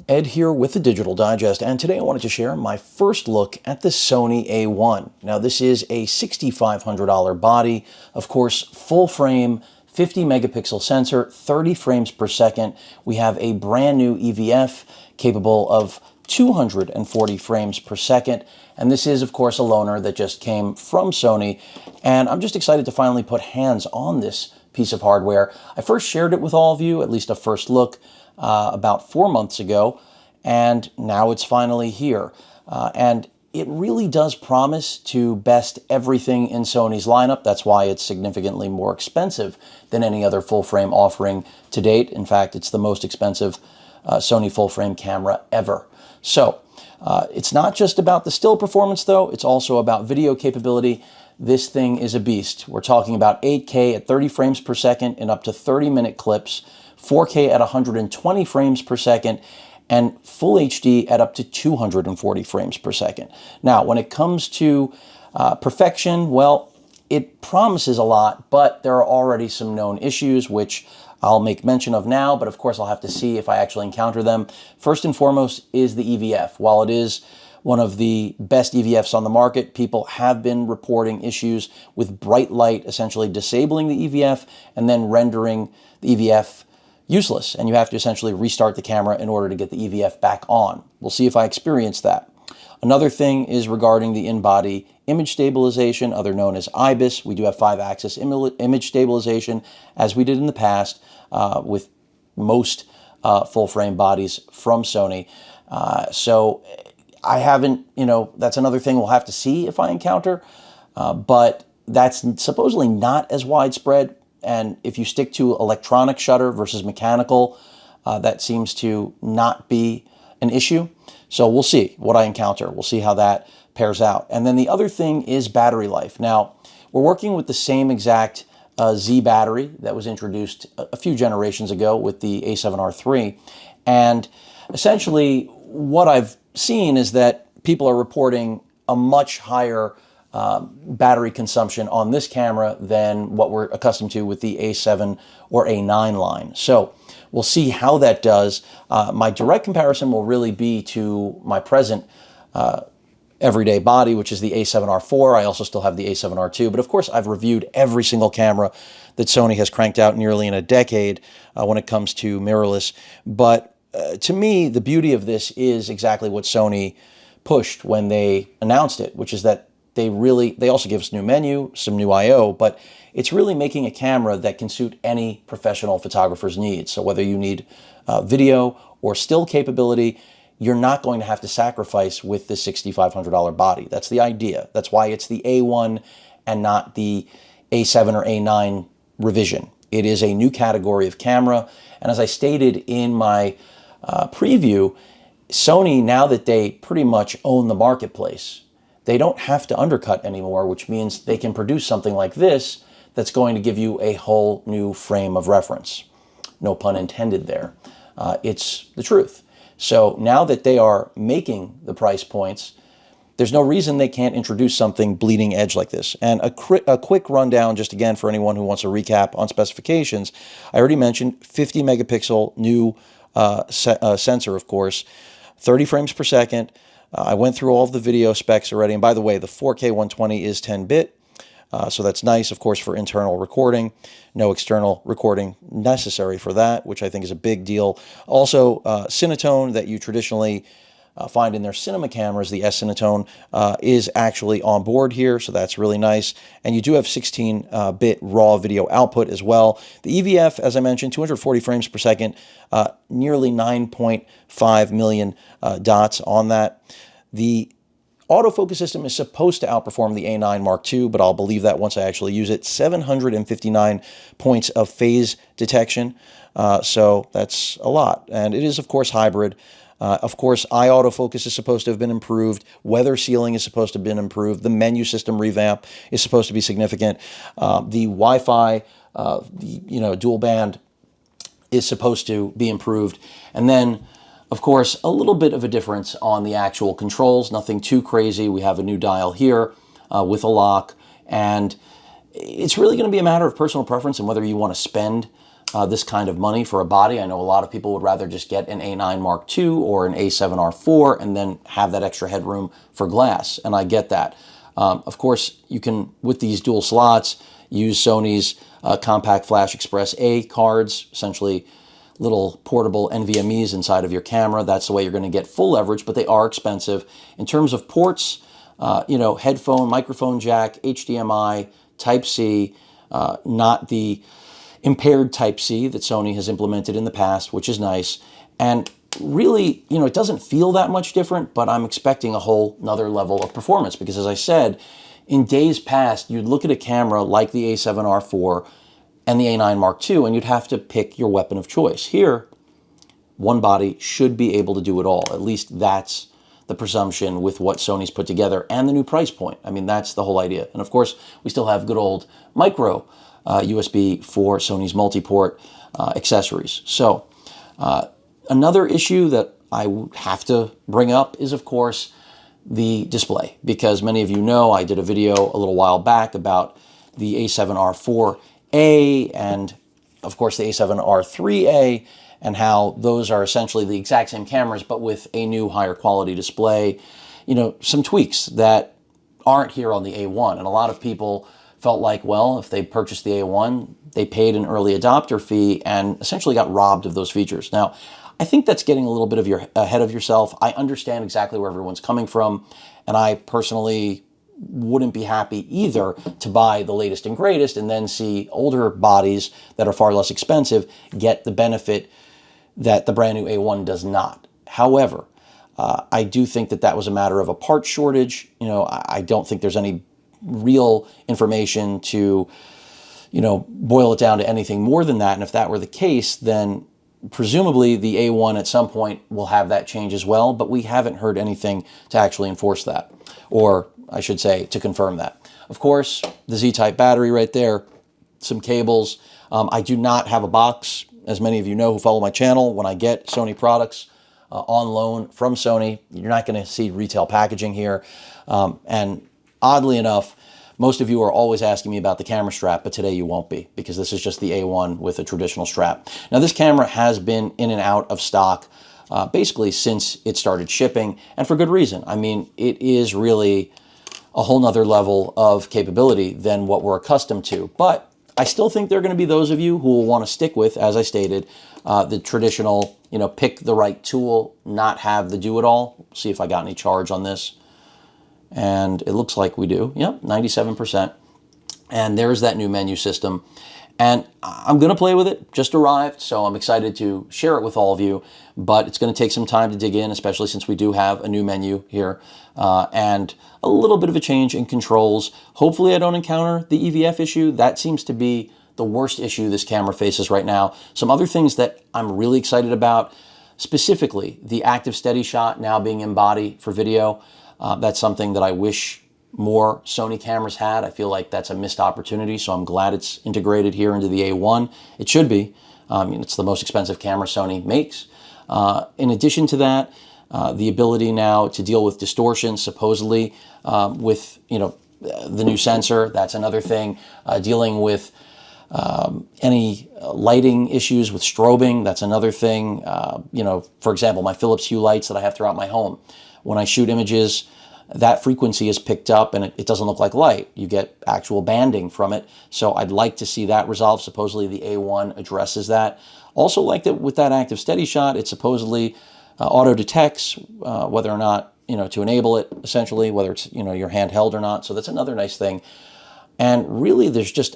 Ed here with the Digital Digest, and today I wanted to share my first look at the Sony A1. Now this is a $6,500 body, of course full frame, 50 megapixel sensor, 30 frames per second. We have a brand new EVF capable of 240 frames per second, and this is of course a loaner that just came from Sony, and I'm just excited to finally put hands on this piece of hardware. I first shared it with all of you, at least a first look, about 4 months ago, and now it's finally here. And it really does promise to best everything in Sony's lineup. That's why it's significantly more expensive than any other full-frame offering to date. In fact, it's the most expensive Sony full-frame camera ever. So it's not just about the still performance, though. It's also about video capability. This thing is a beast. We're talking about 8K at 30 frames per second in up to 30-minute clips, 4K at 120 frames per second, and full HD at up to 240 frames per second. Now, when it comes to perfection, well, it promises a lot, but there are already some known issues, which I'll make mention of now, but of course I'll have to see if I actually encounter them. First and foremost is the EVF. While it is one of the best EVFs on the market, people have been reporting issues with bright light essentially disabling the EVF and then rendering the EVF useless, and you have to essentially restart the camera in order to get the EVF back on. We'll see if I experience that. Another thing is regarding the in-body image stabilization, other known as IBIS. We do have 5-axis image stabilization, as we did in the past with most full-frame bodies from Sony. So I haven't, that's another thing we'll have to see if I encounter, but that's supposedly not as widespread. And if you stick to electronic shutter versus mechanical, that seems to not be an issue. So we'll see what I encounter. We'll see how that pairs out. And then the other thing is battery life. Now, we're working with the same exact Z battery that was introduced a few generations ago with the A7R III. And essentially, what I've seen is that people are reporting a much higher battery consumption on this camera than what we're accustomed to with the A7 or A9 line. So we'll see how that does. My direct comparison will really be to my present everyday body, which is the A7R IV. I also still have the A7R II, but of course I've reviewed every single camera that Sony has cranked out nearly in a decade when it comes to mirrorless. But to me, the beauty of this is exactly what Sony pushed when they announced it, which is that they also give us new menu, some new I/O, but it's really making a camera that can suit any professional photographer's needs. So whether you need video or still capability, you're not going to have to sacrifice with this $6,500 body. That's the idea. That's why it's the A1 and not the A7 or A9 revision. It is a new category of camera. And as I stated in my preview, Sony, now that they pretty much own the marketplace, they don't have to undercut anymore, which means they can produce something like this that's going to give you a whole new frame of reference. No pun intended there. It's the truth. So now that they are making the price points, there's no reason they can't introduce something bleeding edge like this. And a quick rundown, just again, for anyone who wants a recap on specifications. I already mentioned 50 megapixel new sensor, of course, 30 frames per second. I went through all of the video specs already. And by the way, the 4K 120 is 10-bit. So that's nice, of course, for internal recording. No external recording necessary for that, which I think is a big deal. Also, Cinetone that you traditionally find in their cinema cameras, the S-Cinetone, is actually on board here, so that's really nice. And you do have 16-bit raw video output as well. The EVF, as I mentioned, 240 frames per second, nearly 9.5 million dots on that. The autofocus system is supposed to outperform the A9 Mark II, but I'll believe that once I actually use it. 759 points of phase detection, so that's a lot. And it is, of course, hybrid. Of course, eye autofocus is supposed to have been improved. Weather sealing is supposed to have been improved. The menu system revamp is supposed to be significant. The Wi-Fi, dual band is supposed to be improved. And then, of course, a little bit of a difference on the actual controls. Nothing too crazy. We have a new dial here with a lock. And It's really going to be a matter of personal preference and whether you want to spend this kind of money for a body. I know a lot of people would rather just get an A9 Mark II or an A7R4 and then have that extra headroom for glass, and I get that. Of course, you can, with these dual slots, use Sony's Compact Flash Express A cards, essentially little portable NVMEs inside of your camera. That's the way you're going to get full leverage, but they are expensive. In terms of ports, headphone, microphone jack, HDMI, Type-C, not the impaired Type-C that Sony has implemented in the past, which is nice. And really, it doesn't feel that much different, but I'm expecting a whole nother level of performance because, as I said, in days past, you'd look at a camera like the A7R4 and the A9 Mark II, and you'd have to pick your weapon of choice. Here, one body should be able to do it all. At least that's the presumption with what Sony's put together and the new price point. I mean, that's the whole idea. And of course, we still have good old micro USB for Sony's multi-port accessories. So another issue that I would have to bring up is, of course, the display, because many of you know I did a video a little while back about the A7R4A and, of course, the A7R3A, and how those are essentially the exact same cameras, but with a new higher quality display. Some tweaks that aren't here on the A1. And a lot of people felt like, well, if they purchased the A1, they paid an early adopter fee and essentially got robbed of those features. Now, I think that's getting a little bit ahead of yourself. I understand exactly where everyone's coming from, and I personally wouldn't be happy either to buy the latest and greatest and then see older bodies that are far less expensive get the benefit that the brand new A1 does not. However, I do think that was a matter of a part shortage. I don't think there's any real information to, boil it down to anything more than that. And if that were the case, then presumably the A1 at some point will have that change as well, but we haven't heard anything to actually enforce that, or I should say to confirm that. Of course, the Z-type battery right there, some cables. I do not have a box. As many of you know who follow my channel, when I get Sony products on loan from Sony, you're not going to see retail packaging here. And oddly enough, most of you are always asking me about the camera strap, but today you won't be, because this is just the A1 with a traditional strap. Now, this camera has been in and out of stock basically since it started shipping, and for good reason. I mean, it is really a whole nother level of capability than what we're accustomed to. But I still think there are going to be those of you who will want to stick with, as I stated, the traditional, pick the right tool, not have the do-it-all. See if I got any charge on this. And it looks like we do. Yep, 97%. And there's that new menu system. And I'm going to play with it. Just arrived, so I'm excited to share it with all of you. But it's going to take some time to dig in, especially since we do have a new menu here. And a little bit of a change in controls. Hopefully I don't encounter the EVF issue. That seems to be the worst issue this camera faces right now. Some other things that I'm really excited about, specifically the active steady shot now being in body for video. That's something that I wish more Sony cameras had. I feel like that's a missed opportunity, so I'm glad it's integrated here into the A1. It should be. It's the most expensive camera Sony makes. In addition to that, the ability now to deal with distortion, supposedly, with the new sensor. That's another thing. Dealing with any lighting issues with strobing. That's another thing. For example, my Philips Hue lights that I have throughout my home. When I shoot images, that frequency is picked up and it doesn't look like light. You get actual banding from it. So I'd like to see that resolved. Supposedly the A1 addresses that. Also like that with that active steady shot, it supposedly auto detects whether or not, to enable it, essentially, whether it's, your handheld or not. So that's another nice thing. And really there's just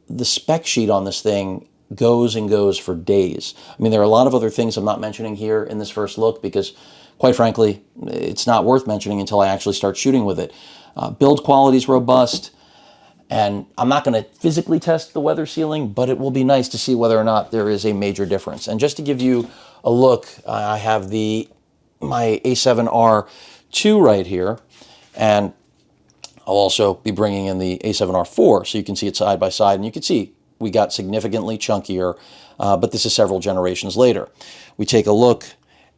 the spec sheet on this thing goes and goes for days. I mean, there are a lot of other things I'm not mentioning here in this first look because, quite frankly, it's not worth mentioning until I actually start shooting with it. Build quality is robust, and I'm not going to physically test the weather sealing, but it will be nice to see whether or not there is a major difference. And just to give you a look, I have my A7R2 right here, and I'll also be bringing in the A7R4 so you can see it side by side, and you can see we got significantly chunkier, but this is several generations later. We take a look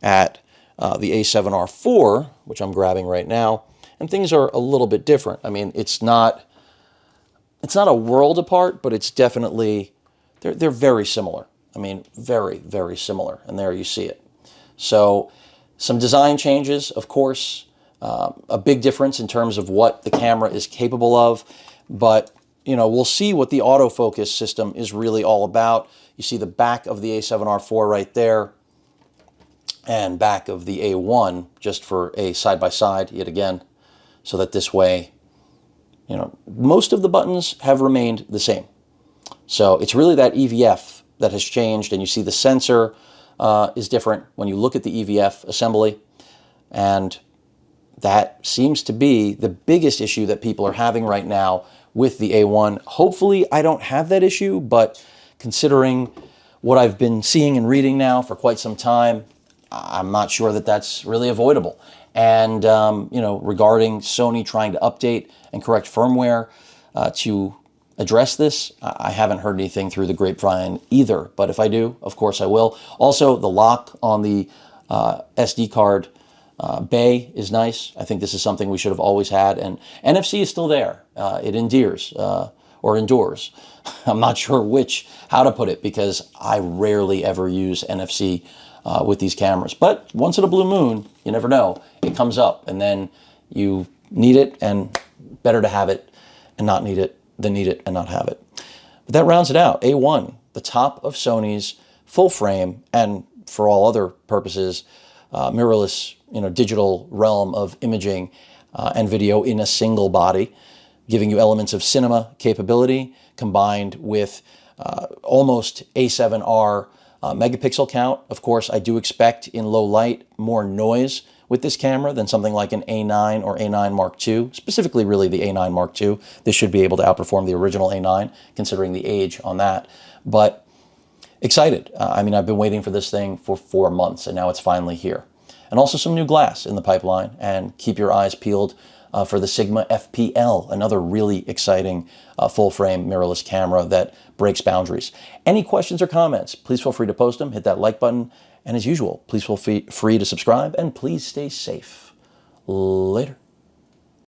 at the A7R4, which I'm grabbing right now, and things are a little bit different. I mean, it's not It's not a world apart, but it's definitely, they're very similar. I mean, very, very similar. And there you see it. So some design changes, of course, a big difference in terms of what the camera is capable of, but we'll see what the autofocus system is really all about. You see the back of the A7R4 right there, and back of the A1, just for a side-by-side yet again, so that this way, most of the buttons have remained the same. So it's really that EVF that has changed, and you see the sensor is different when you look at the EVF assembly, and that seems to be the biggest issue that people are having right now with the A1. Hopefully I don't have that issue, but considering what I've been seeing and reading now for quite some time, I'm not sure that that's really avoidable. And, regarding Sony trying to update and correct firmware to address this, I haven't heard anything through the grapevine either. But if I do, of course I will. Also, the lock on the SD card bay is nice. I think this is something we should have always had. And NFC is still there. It endears or endures. I'm not sure how to put it, because I rarely ever use NFC with these cameras. But once in a blue moon, you never know, it comes up, and then you need it, and better to have it and not need it than need it and not have it. But that rounds it out. A1, the top of Sony's full frame, and for all other purposes, mirrorless, digital realm of imaging and video in a single body, giving you elements of cinema capability combined with almost A7R megapixel count. Of course, I do expect in low light more noise with this camera than something like an A9 or A9 Mark II, specifically really the A9 Mark II. This should be able to outperform the original A9, considering the age on that. But excited. I mean, I've been waiting for this thing for 4 months, and now it's finally here. And also some new glass in the pipeline, and keep your eyes peeled for the Sigma FPL, another really exciting full-frame mirrorless camera that breaks boundaries. Any questions or comments, please feel free to post them. Hit that like button. And as usual, please feel free to subscribe, and please stay safe. Later.